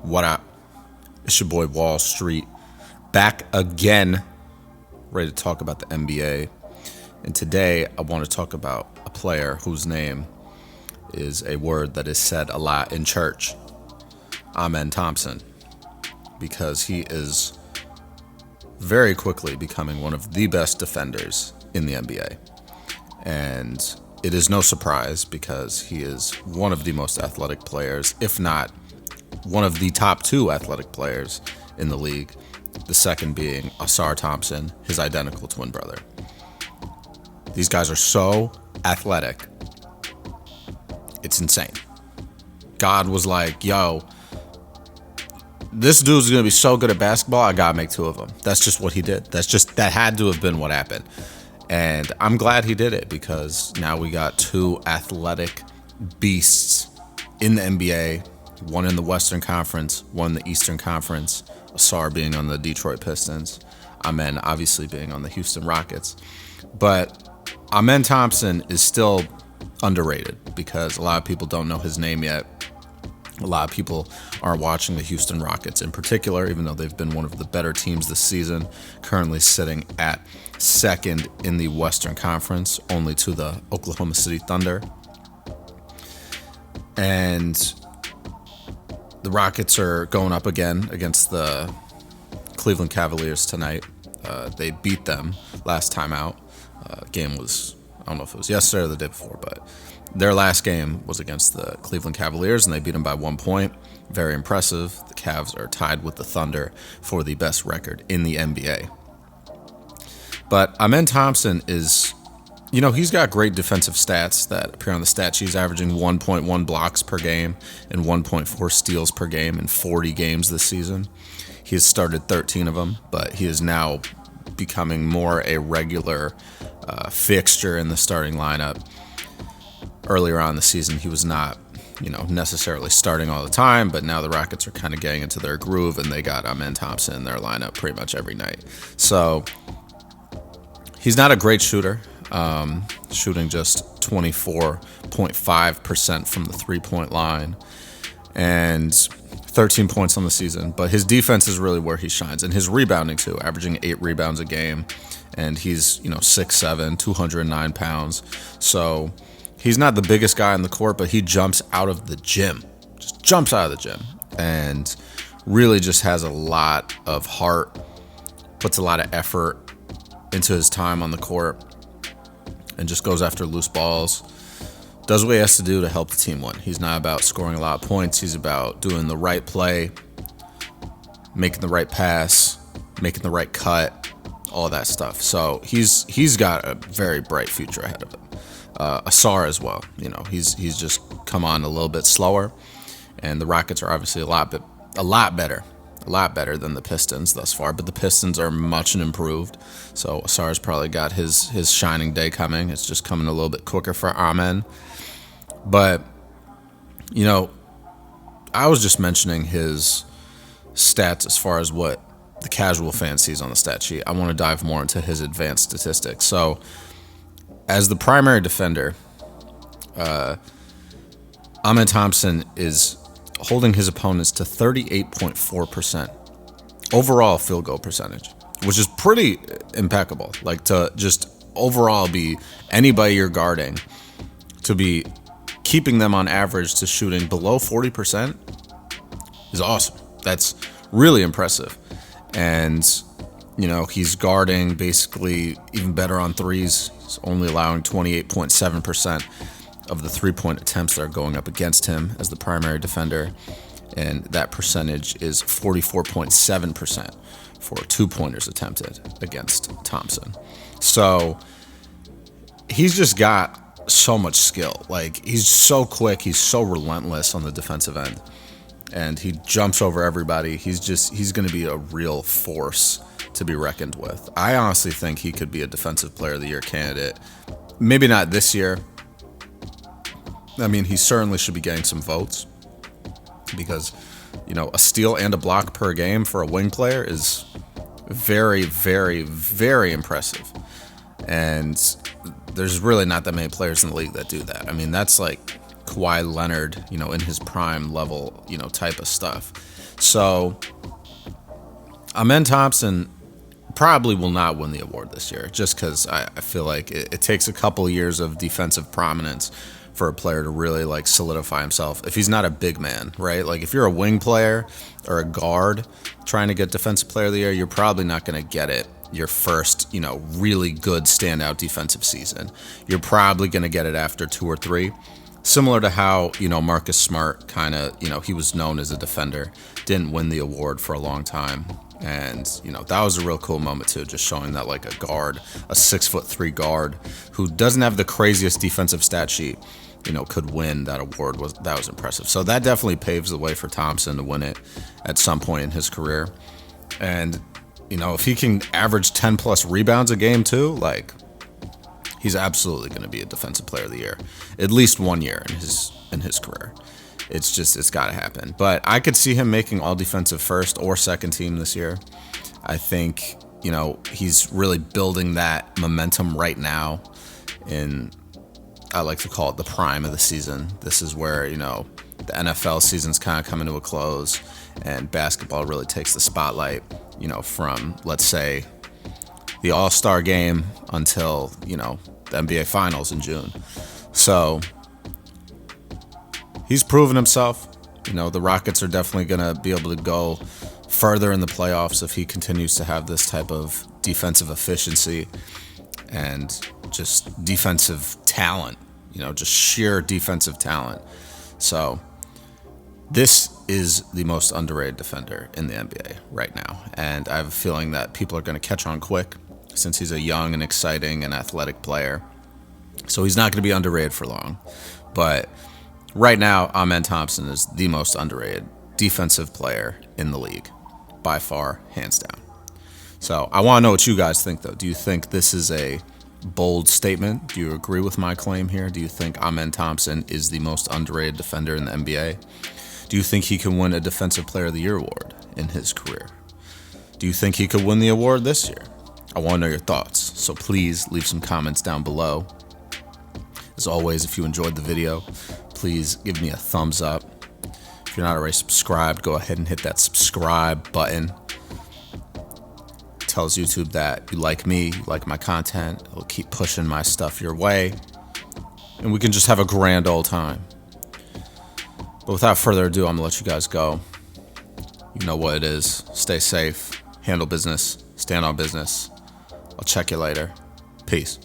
What up? It's your boy Wall Street, back again, ready to talk about the NBA. And today I want to talk about a player whose name is a word that is said a lot in church, Amen Thompson, because he is very quickly becoming one of the best defenders in the NBA. And it is no surprise because he is one of the most athletic players, if not one of the top two athletic players in the league. The second being Amen Thompson, his identical twin brother. These guys are so athletic. It's insane. God was like, yo, this dude's going to be so good at basketball, I got to make two of them. That's just what he did. That had to have been what happened. And I'm glad he did it because now we got two athletic beasts in the NBA, one in the Western Conference, one in the Eastern Conference, Asar being on the Detroit Pistons, Amen obviously being on the Houston Rockets. But Amen Thompson is still underrated because a lot of people don't know his name yet. A lot of people aren't watching the Houston Rockets in particular, even though they've been one of the better teams this season, currently sitting at second in the Western Conference, only to the Oklahoma City Thunder. And the Rockets are going up again against the Cleveland Cavaliers tonight. They beat them last time out. Game was, I don't know if it was yesterday or the day before, but their last game was against the Cleveland Cavaliers, and they beat them by 1 point. Very impressive. The Cavs are tied with the Thunder for the best record in the NBA. But Amen Thompson is, he's got great defensive stats that appear on the stat sheet. He's averaging 1.1 blocks per game and 1.4 steals per game in 40 games this season. He has started 13 of them, but he is now becoming more a regular fixture in the starting lineup. Earlier on in the season, he was not, necessarily starting all the time, but now the Rockets are kind of getting into their groove, and they got Amen Thompson in their lineup pretty much every night. So he's not a great shooter, shooting just 24.5% from the three-point line and 13 points on the season. But his defense is really where he shines, and his rebounding too, averaging 8 rebounds a game, and he's 6'7", 209 pounds. So he's not the biggest guy on the court, but he jumps out of the gym, and really just has a lot of heart, puts a lot of effort into his time on the court, and just goes after loose balls, does what he has to do to help the team win. He's not about scoring a lot of points. He's about doing the right play, making the right pass, making the right cut, all that stuff. So he's got a very bright future ahead of him. Asar as well. He's just come on a little bit slower, and the Rockets are obviously a lot better than the Pistons thus far. But the Pistons are much improved, so Asar's probably got his shining day coming. It's just coming a little bit quicker for Amen. But I was just mentioning his stats as far as what the casual fan sees on the stat sheet. I want to dive more into his advanced statistics. So, as the primary defender, Amen Thompson is holding his opponents to 38.4% overall field goal percentage, which is pretty impeccable. Like, to just overall be anybody you're guarding, to be keeping them on average to shooting below 40% is awesome. That's really impressive. And he's guarding basically even better on threes. He's only allowing 28.7% of the three-point attempts that are going up against him as the primary defender. And that percentage is 44.7% for two-pointers attempted against Thompson. So he's just got so much skill. Like, he's so quick. He's so relentless on the defensive end. And he jumps over everybody. He's going to be a real force to be reckoned with. I honestly think he could be a Defensive Player of the Year candidate. Maybe not this year. I mean, he certainly should be getting some votes because, a steal and a block per game for a wing player is very, very, very impressive. And there's really not that many players in the league that do that. I mean, that's like Kawhi Leonard, in his prime level, type of stuff. So Amen Thompson probably will not win the award this year, just because I feel like it takes a couple years of defensive prominence for a player to really like solidify himself. If he's not a big man, right? Like if you're a wing player or a guard trying to get defensive player of the year, you're probably not going to get it your first, really good standout defensive season. You're probably going to get it after 2 or 3. Similar to how, Marcus Smart kind of, he was known as a defender, didn't win the award for a long time. And, that was a real cool moment too, just showing that like a guard, a 6'3" guard who doesn't have the craziest defensive stat sheet, could win that award. That was impressive. So that definitely paves the way for Thompson to win it at some point in his career. And, if he can average 10 plus rebounds a game too, like he's absolutely going to be a defensive player of the year, at least 1 year in his career. It's got to happen. But I could see him making all defensive first or second team this year. I think, he's really building that momentum right now in, I like to call it the prime of the season. This is where, the NFL season's kind of coming to a close and basketball really takes the spotlight, from, let's say, the All-Star game until, the NBA Finals in June. So he's proven himself. The Rockets are definitely going to be able to go further in the playoffs if he continues to have this type of defensive efficiency and just defensive talent, just sheer defensive talent. So this is the most underrated defender in the NBA right now. And I have a feeling that people are going to catch on quick since he's a young and exciting and athletic player. So he's not going to be underrated for long. But right now, Amen Thompson is the most underrated defensive player in the league, by far, hands down. So I want to know what you guys think, though. Do you think this is a bold statement? Do you agree with my claim here? Do you think Amen Thompson is the most underrated defender in the NBA? Do you think he can win a Defensive Player of the Year award in his career? Do you think he could win the award this year? I want to know your thoughts, so please leave some comments down below. As always, if you enjoyed the video, please give me a thumbs up. If you're not already subscribed, go ahead and hit that subscribe button. It tells YouTube that you like me, you like my content. It'll keep pushing my stuff your way, and we can just have a grand old time. But without further ado, I'm going to let you guys go. You know what it is. Stay safe, handle business, stand on business. I'll check you later. Peace.